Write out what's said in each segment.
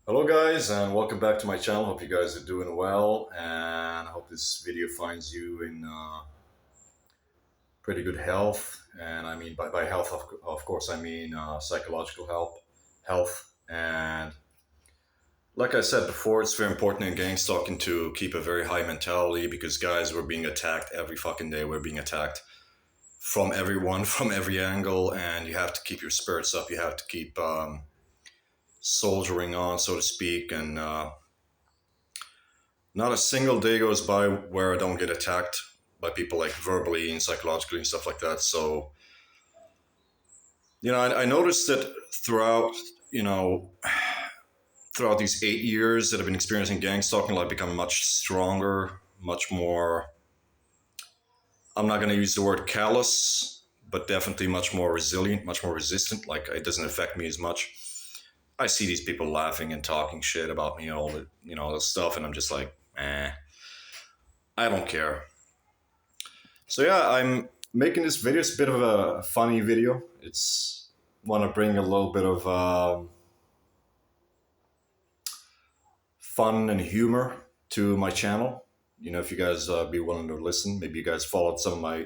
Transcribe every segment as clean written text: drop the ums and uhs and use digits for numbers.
Hello guys and welcome back to my channel. Hope you guys are doing well and I hope this video finds you in pretty good health. And I mean by health of course I mean psychological health. And like I said before, it's very important in gang stalking to keep a very high mentality because guys, we're being attacked every fucking day. We're being attacked from everyone, from every angle, and you have to keep your spirits up. You have to keep soldiering on, so to speak, and not a single day goes by where I don't get attacked by people like verbally and psychologically and stuff like that. So, I noticed that you know, throughout these 8 years that I've been experiencing gang stalking, I've become much stronger, much more, I'm not going to use the word callous, but definitely much more resilient, much more resistant. Like it doesn't affect me as much. I see these people laughing and talking shit about me and all this stuff. And I'm just like, I don't care. So yeah, I'm making this video. It's a bit of a funny video. It's want to bring a little bit of fun and humor to my channel. If you guys be willing to listen, maybe you guys followed some of my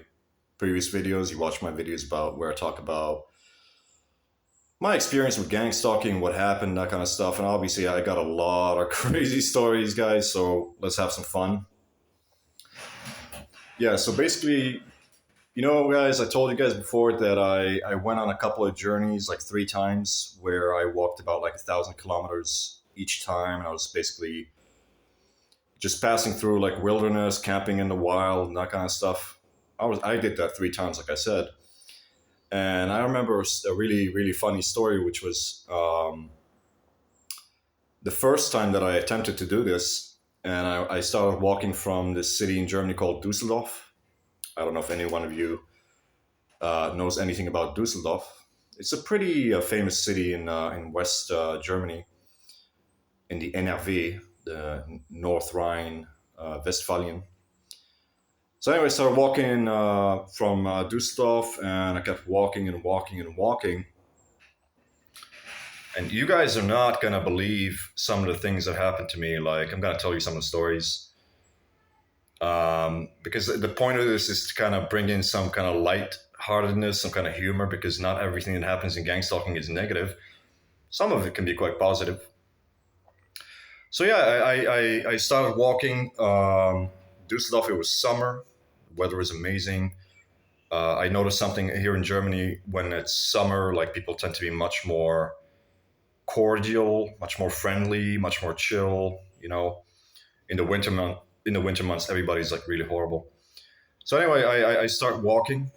previous videos. You watch my videos about where I talk about my experience with gang stalking, what happened, that kind of stuff. And obviously, I got a lot of crazy stories, guys. So let's have some fun. Yeah. So basically, guys, I told you guys before that I went on a couple of journeys, like 3 times, where I walked about like 1,000 kilometers each time. And I was basically just passing through like wilderness, camping in the wild, and that kind of stuff. I did that 3 times, like I said. And I remember a really, really funny story, which was the first time that I attempted to do this. And I started walking from this city in Germany called Dusseldorf. I don't know if any one of you knows anything about Dusseldorf. It's a pretty famous city in West Germany, in the NRV, the North Rhine Westphalian. So anyway, I started walking from Dusseldorf, and I kept walking and walking and walking. And you guys are not gonna believe some of the things that happened to me. Like I'm gonna tell you some of the stories. Because the point of this is to kind of bring in some kind of lightheartedness, some kind of humor, because not everything that happens in gang stalking is negative. Some of it can be quite positive. So yeah, I started walking. Dusseldorf, it was summer. The weather was amazing. I noticed something here in Germany when it's summer, like people tend to be much more cordial, much more friendly, much more chill. In the winter months, everybody's like really horrible. So anyway, I start walking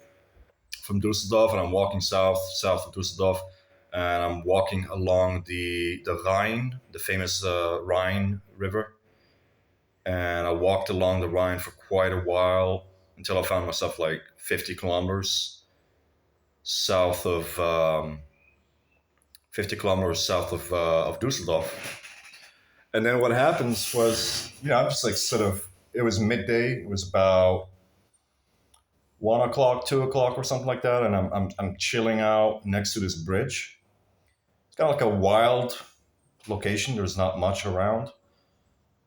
from Dusseldorf, and I'm walking south of Dusseldorf, and I'm walking along the Rhine, the famous Rhine River, and I walked along the Rhine for quite a while until I found myself like 50 kilometers south of 50 kilometers south of Dusseldorf. And then what happens was, I'm just like sort of. It was midday. It was about 1 o'clock, 2 o'clock, or something like that, and I'm chilling out next to this bridge. It's kind of like a wild location. There's not much around,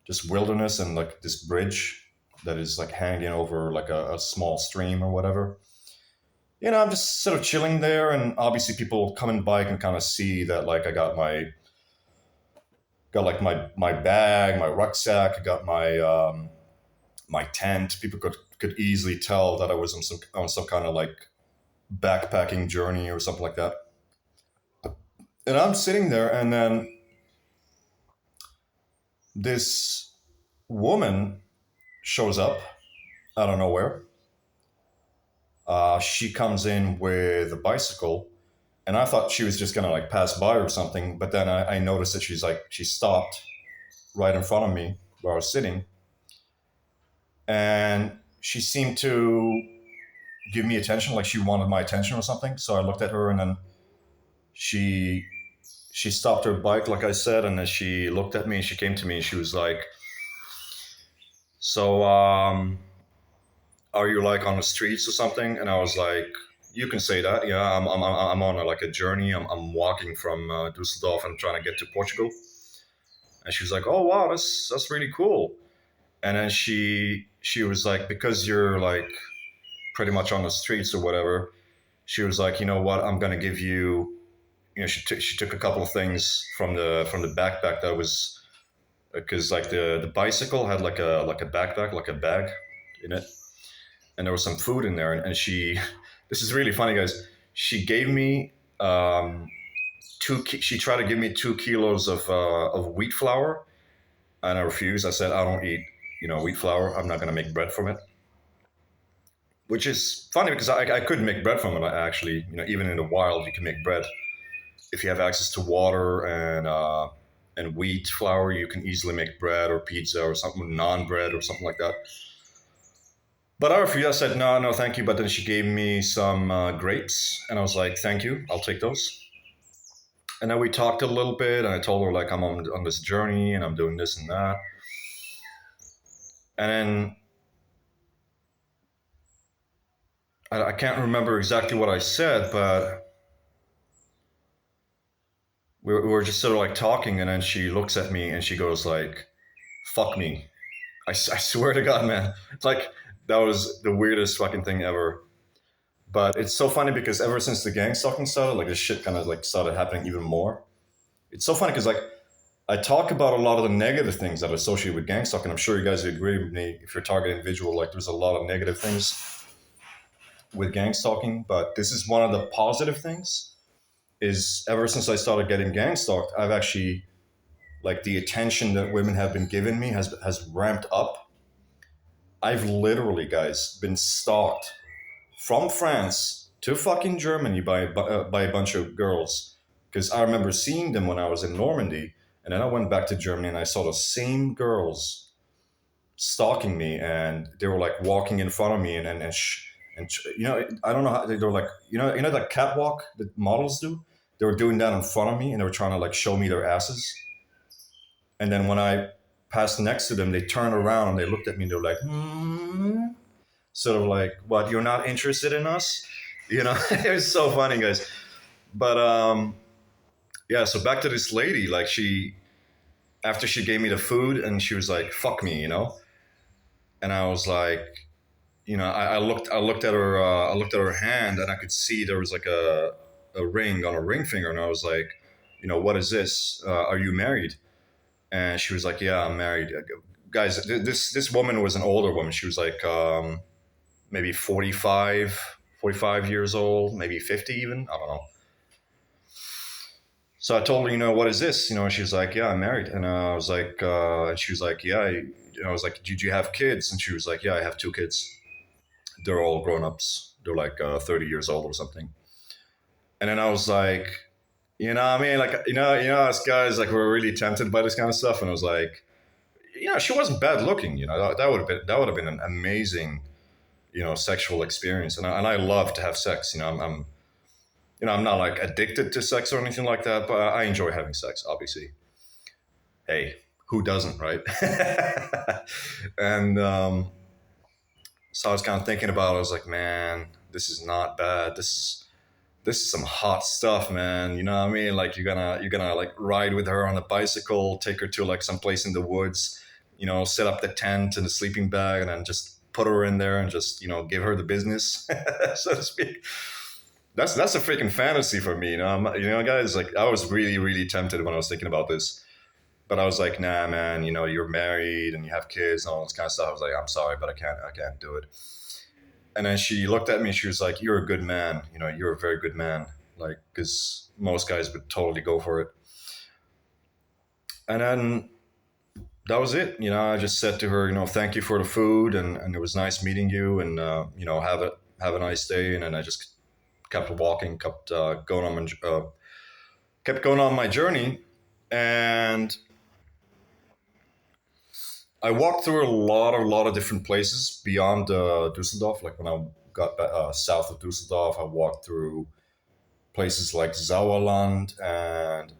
just wilderness and like this bridge that is like hanging over like a small stream or whatever. I'm just sort of chilling there, and obviously people coming by can kind of see that like I got like my bag, my rucksack, I got my tent. People could easily tell that I was on some kind of like backpacking journey or something like that. And I'm sitting there, and then this woman shows up out of nowhere. She comes in with a bicycle, and I thought she was just gonna like pass by or something. But then I noticed that she stopped right in front of me where I was sitting, and she seemed to give me attention, like she wanted my attention or something. So I looked at her, and then she stopped her bike, like I said, and then she looked at me. She came to me, and she was like, "So, are you like on the streets or something?" And I was like, "You can say that. Yeah, I'm on like a journey. I'm walking from Dusseldorf and trying to get to Portugal." And she was like, "Oh wow, that's really cool." And then she was like, "Because you're like pretty much on the streets or whatever," she was like, "You know what? I'm gonna give you." You know, she took a couple of things from the backpack that was because like the bicycle had like a backpack, like a bag in it, and there was some food in there, and she this is really funny, guys. She gave me she tried to give me 2 kilos of wheat flour, and I refused. I said I don't eat wheat flour. I'm not gonna make bread from it. Which is funny because I could make bread from it actually. Even in the wild, you can make bread if you have access to water and wheat flour. You can easily make bread or pizza or something, non bread or something like that. But I refused. I said no, no, thank you. But then she gave me some grapes, and I was like, thank you, I'll take those. And then we talked a little bit, and I told her like I'm on this journey and I'm doing this and that. And then I can't remember exactly what I said, but we were just sort of like talking, and then she looks at me and she goes like, "Fuck me." I swear to God, man. It's like that was the weirdest fucking thing ever. But it's so funny because ever since the gang stalking started, like this shit kind of like started happening even more. It's so funny because like I talk about a lot of the negative things that are associated with gang stalking. I'm sure you guys agree with me. If you're a target individual, like there's a lot of negative things with gang stalking, but this is one of the positive things. Is ever since I started getting gang stalked, I've actually like the attention that women have been giving me has ramped up. I've literally, guys, been stalked from France to fucking Germany by a bunch of girls because I remember seeing them when I was in Normandy, and then I went back to Germany and I saw the same girls stalking me, and they were like walking in front of me, and I don't know how they were like that catwalk that models do. They were doing that in front of me, and they were trying to like show me their asses. And then when I passed next to them, they turned around and they looked at me. And they were like, sort of like, "What? You're not interested in us?" It was so funny, guys. But yeah. So back to this lady. Like after she gave me the food, and she was like, "Fuck me." And I was like, I looked at her hand, and I could see there was like a ring on a ring finger, and I was like, "What is this? Are you married?" And she was like, "Yeah, I'm married." Guys, this woman was an older woman. She was like maybe 45 years old, maybe 50 even. I don't know. So I told her, "What is this?" And she was like, "Yeah, I'm married." And I was like, and she was like, "Yeah." I was like, "Did you have kids?" And she was like, "Yeah, I have 2 kids. They're all grown ups. They're like 30 years old or something." And then I was like, what I mean, like, us guys, like, we're really tempted by this kind of stuff. And I was like, she wasn't bad looking. That would have been an amazing, sexual experience. And I love to have sex. I'm not like addicted to sex or anything like that, but I enjoy having sex. Obviously, hey, who doesn't, right? And so I was kind of thinking about it. I was like, man, this is not bad. This is some hot stuff, man. You know what I mean? Like you're gonna like ride with her on a bicycle, take her to like some place in the woods, set up the tent and the sleeping bag, and then just put her in there and just give her the business, so to speak. That's a freaking fantasy for me. Guys. Like I was really really tempted when I was thinking about this, but I was like, nah, man. You're married and you have kids and all this kind of stuff. I was like, I'm sorry, but I can't do it. And then she looked at me and she was like, "You're a good man. You're a very good man." Like, because most guys would totally go for it. And then that was it. I just said to her, "Thank you for the food, and it was nice meeting you, and have a nice day." And then I just kept walking, kept going on my journey, and I walked through a lot of different places beyond Dusseldorf. Like when I got south of Dusseldorf, I walked through places like Sauerland, and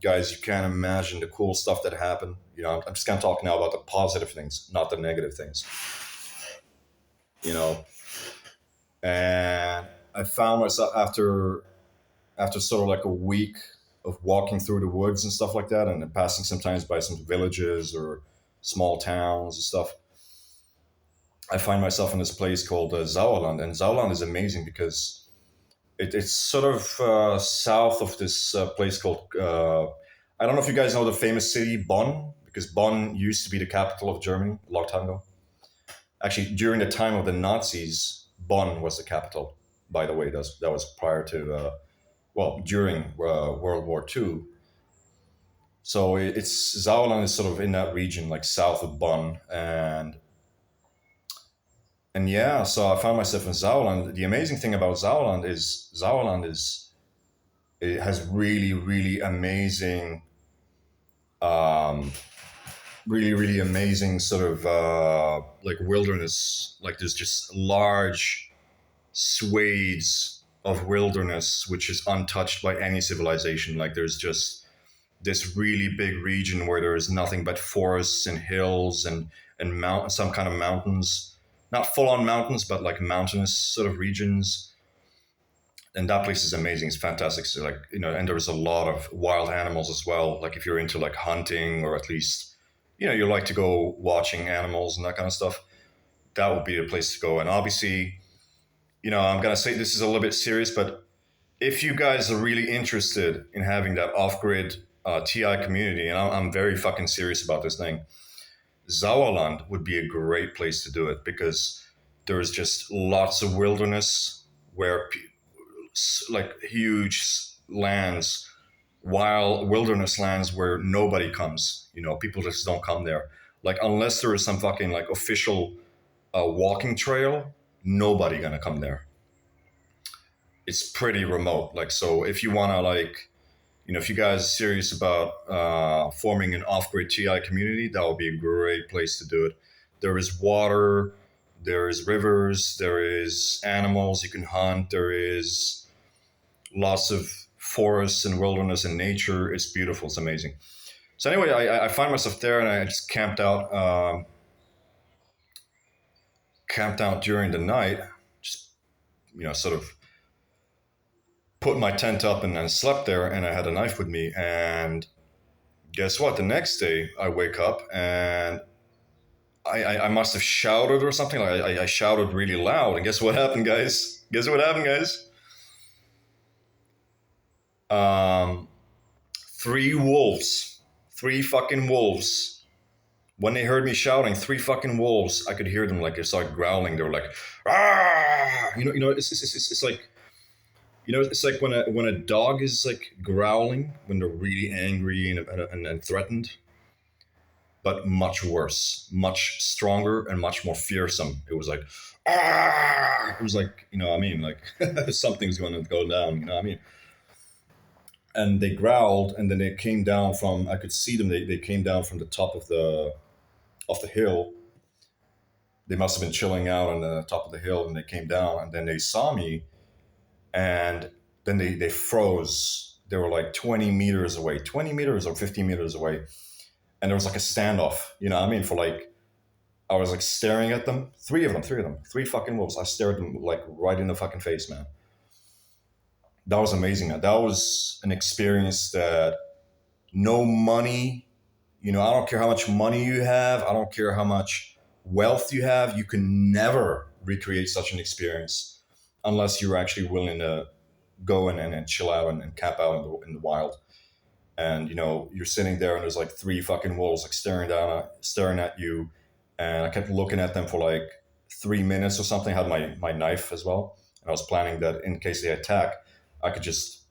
guys, you can't imagine the cool stuff that happened. I'm just gonna talk now about the positive things, not the negative things. You know, and I found myself after sort of like a week of walking through the woods and stuff like that, and then passing sometimes by some villages or small towns and stuff, I find myself in this place called Sauerland. And Sauerland is amazing because it's sort of south of this place called, I don't know if you guys know the famous city Bonn, because Bonn used to be the capital of Germany a long time ago. Actually, during the time of the Nazis, Bonn was the capital. By the way, that was prior to, well, during World War II. So it's Sauerland is sort of in that region, like south of Bonn, and yeah, so I found myself in Sauerland. The amazing thing about Sauerland is it has really amazing, um, really amazing sort of like wilderness. Like there's just large swathes of wilderness which is untouched by any civilization. Like there's just this really big region where there is nothing but forests and hills and some kind of mountains, not full on mountains, but like mountainous sort of regions. And that place is amazing. It's fantastic. So like, and there's a lot of wild animals as well. Like if you're into like hunting, or at least, you like to go watching animals and that kind of stuff, that would be the place to go. And obviously, I'm going to say this is a little bit serious, but if you guys are really interested in having that off-grid TI community, and I'm very fucking serious about this thing, Sauerland would be a great place to do it, because there's just lots of wilderness where like huge lands, wild wilderness lands where nobody comes. People just don't come there. Like unless there is some fucking like official walking trail, nobody gonna come there. It's pretty remote. Like, so if you wanna like, if you guys are serious about forming an off-grid TI community, that would be a great place to do it. There is water, there is rivers, there is animals you can hunt, there is lots of forests and wilderness and nature. It's beautiful. It's amazing. So anyway, I find myself there, and I just camped out during the night. Just sort of put my tent up and then slept there, and I had a knife with me. And guess what? The next day I wake up and I must have shouted or something. Like I shouted really loud, and guess what happened, guys? Guess what happened, guys? Um, three fucking wolves. When they heard me shouting, three fucking wolves, I could hear them like they started growling. They were like, ah, it's like, it's like when a dog is like growling when they're really angry and threatened, but much worse, much stronger, and much more fearsome. It was like, ah, it was like, what I mean, like something's going to go down, what I mean. And they growled, and then they came down from, I could see them. They came down from the top of the hill. They must have been chilling out on the top of the hill, and they came down, and then they saw me, and then they froze. They were like 20 meters away, 20 meters or 50 meters away. And there was like a standoff, what I mean? For like, I was like staring at them, three of them, three fucking wolves. I stared them like right in the fucking face, man. That was amazing. Man. That was an experience that no money, I don't care how much money you have, I don't care how much wealth you have, you can never recreate such an experience unless you're actually willing to go and chill out and camp out in the wild. And you're sitting there, and there's like three fucking wolves like staring at you, and I kept looking at them for like 3 minutes or something. I had my knife as well, and I was planning that in case they attack, I could just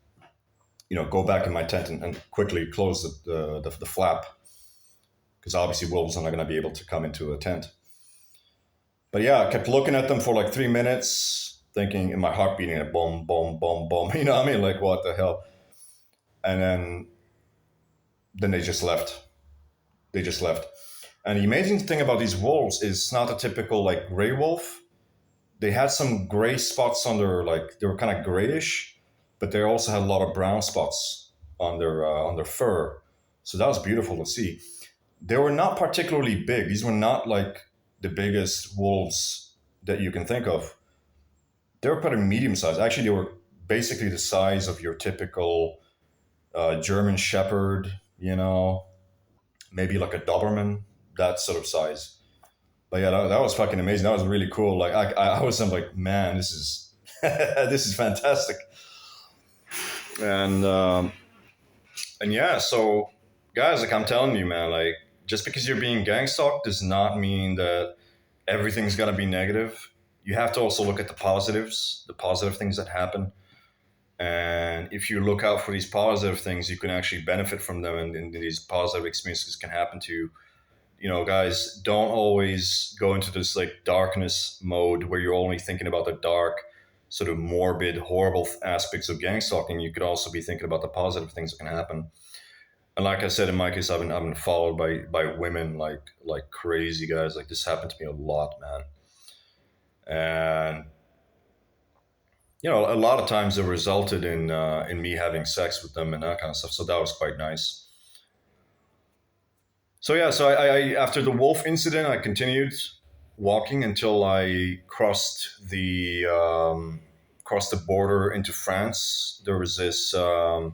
go back in my tent and quickly close the flap, because obviously wolves are not going to be able to come into a tent. But yeah, I kept looking at them for like 3 minutes, thinking, in my heart beating, boom, boom, boom, boom. What I mean? Like, what the hell? And then they just left. They just left. And the amazing thing about these wolves is it's not a typical like gray wolf. They had some gray spots on their, like, they were kind of grayish, but they also had a lot of brown spots on their fur. So that was beautiful to see. They were not particularly big. These were not like the biggest wolves that you can think of. They were pretty medium sized. Actually, they were basically the size of your typical German Shepherd, maybe like a Doberman, that sort of size. But yeah, that was fucking amazing. That was really cool. Like I'm like, man, this is this is fantastic. And yeah, so guys, like I'm telling you, man, like just because you're being gang stalked does not mean that everything's gonna be negative. You have to also look at the positives, the positive things that happen. And if you look out for these positive things, you can actually benefit from them, and these positive experiences can happen to you. Guys, don't always go into this like darkness mode where you're only thinking about the dark, sort of morbid, horrible aspects of gang stalking. You could also be thinking about the positive things that can happen. And like I said, in my case, I've been followed by women like crazy, guys. Like this happened to me a lot, man. And a lot of times it resulted in me having sex with them and that kind of stuff. So that was quite nice. So yeah, so I after the wolf incident, I continued walking until I crossed the border into France. There was this I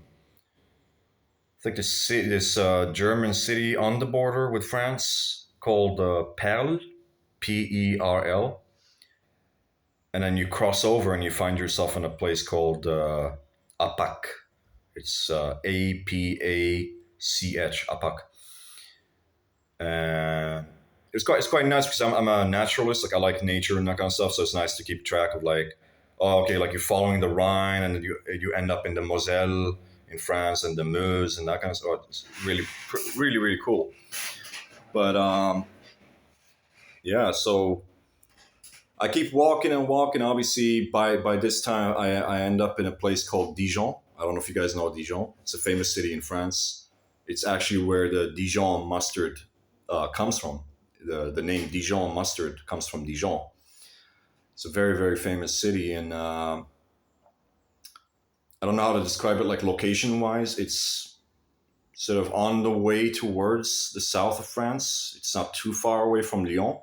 think this German city on the border with France called Perl, Perl, and then you cross over and you find yourself in a place called Apac. It's Apach, Apac. And it's quite nice because I'm a naturalist. Like I like nature and that kind of stuff. So it's nice to keep track of like, oh, okay, like you're following the Rhine and you end up in the Moselle in France and the Meuse and that kind of stuff. It's really really really cool. But yeah, so I keep walking and walking. Obviously, by this time, I end up in a place called Dijon. I don't know if you guys know Dijon. It's a famous city in France. It's actually where the Dijon mustard comes from. The name Dijon mustard comes from Dijon. It's a very very famous city, and I don't know how to describe it. Like location wise, it's sort of on the way towards the south of France. It's not too far away from Lyon,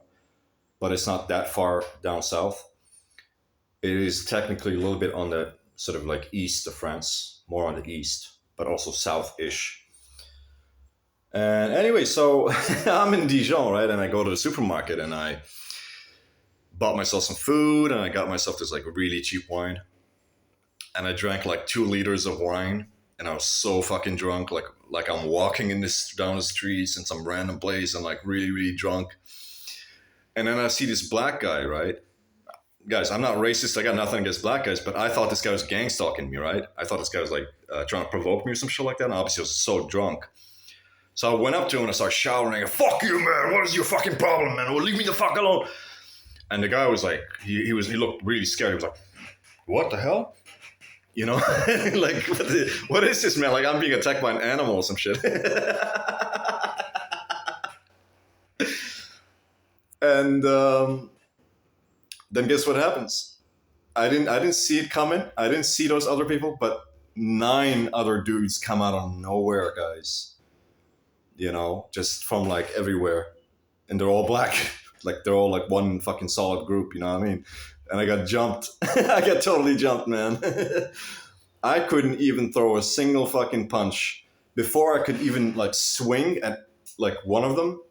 but it's not that far down south. It is technically a little bit on the sort of like east of France, more on the east, but also south-ish. And anyway, so I'm in Dijon, right? And I go to the supermarket and I bought myself some food and I got myself this like really cheap wine. And I drank like 2 liters of wine and I was so fucking drunk. Like I'm walking in this down the streets in some random place and like really, really drunk. And then I see this black guy, right? Guys, I'm not racist. I got nothing against black guys, but I thought this guy was gang stalking me, right? I thought this guy was like trying to provoke me or some shit like that. And obviously, I was so drunk. So I went up to him and I started shouting, "Fuck you, man! What is your fucking problem, man? Well, leave me the fuck alone!" And the guy was like, he looked really scared. He was like, "What the hell?" Like what is this, man? Like I'm being attacked by an animal or some shit. And then guess what happens? I didn't see it coming. I didn't see those other people, but 9 other dudes come out of nowhere, guys. Just from like everywhere, and they're all black. Like they're all like one fucking solid group. You know what I mean? And I got jumped. I got totally jumped, man. I couldn't even throw a single fucking punch before I could even like swing at like one of them.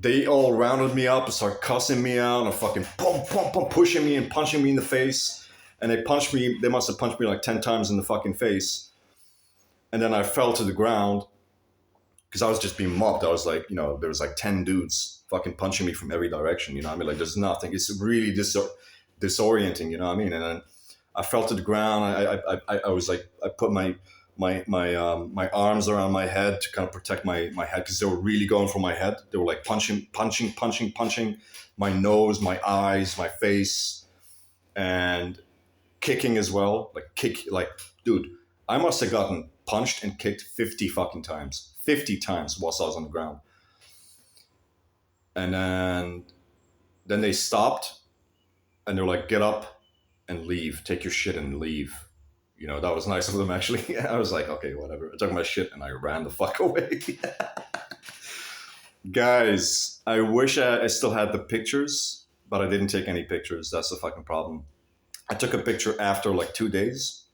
They all rounded me up and started cussing me out and fucking pump, pump, pump, pushing me and punching me in the face. And they punched me. They must have punched me like 10 times in the fucking face. And then I fell to the ground because I was just being mobbed. I was like, there was like 10 dudes fucking punching me from every direction. You know what I mean? Like there's nothing. It's really disorienting. You know what I mean? And then I fell to the ground. I was like, I put my arms around my head to kind of protect my head because they were really going for my head. They were like punching my nose, my eyes, my face, and kicking as well. Like dude, I must have gotten punched and kicked 50 fucking times. 50 times whilst I was on the ground. And then they stopped and they're like, "Get up and leave. Take your shit and leave." That was nice of them, actually. I was like, okay, whatever. I took my shit and I ran the fuck away. Guys, I wish I still had the pictures, but I didn't take any pictures. That's the fucking problem. I took a picture after like 2 days,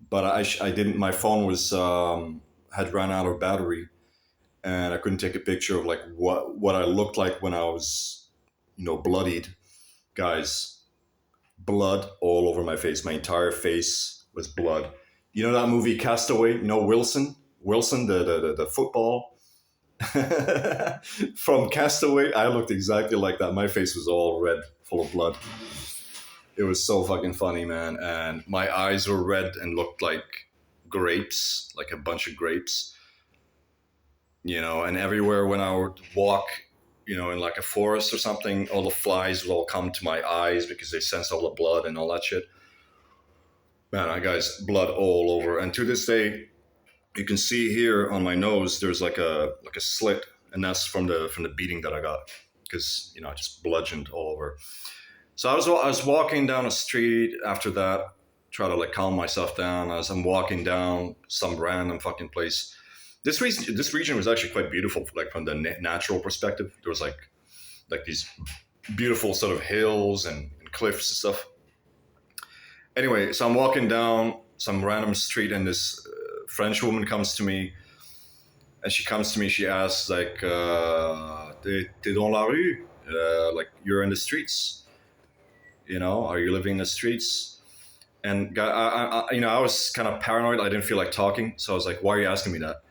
but I didn't. My phone was had run out of battery, and I couldn't take a picture of like what I looked like when I was, bloodied. Guys, blood all over my face. My entire face was blood. You know that movie Castaway? You know Wilson, the football from Castaway. I looked exactly like that. My face was all red, full of blood. It was so fucking funny, man. And my eyes were red and looked like grapes, like a bunch of grapes. And everywhere when I would walk, in like a forest or something, all the flies would all come to my eyes because they sense all the blood and all that shit. Man, I guys, blood all over. And to this day, you can see here on my nose, there's like a slit, and that's from the beating that I got because I just bludgeoned all over. So I was walking down a street after that, try to like calm myself down as I'm walking down some random fucking place. This region was actually quite beautiful, like from the natural perspective. There was like these beautiful sort of hills and cliffs and stuff. Anyway, so I'm walking down some random street, and this French woman comes to me, and she asks like, "T'es dans la rue? Like you're in the streets? Are you living in the streets?" And I was kind of paranoid. I didn't feel like talking, so I was like, "Why are you asking me that?"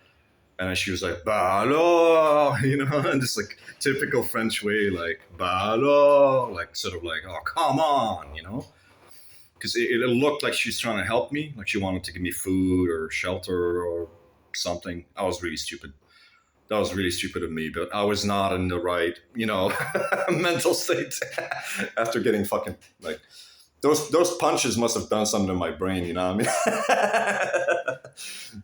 And then she was like, "Bah alors," and this like typical French way, like "Bah alors," like sort of like, "Oh, come on." Because it looked like she was trying to help me, like she wanted to give me food or shelter or something. I was really stupid. That was really stupid of me, but I was not in the right, mental state after getting fucking like those punches must have done something to my brain. You know what I mean?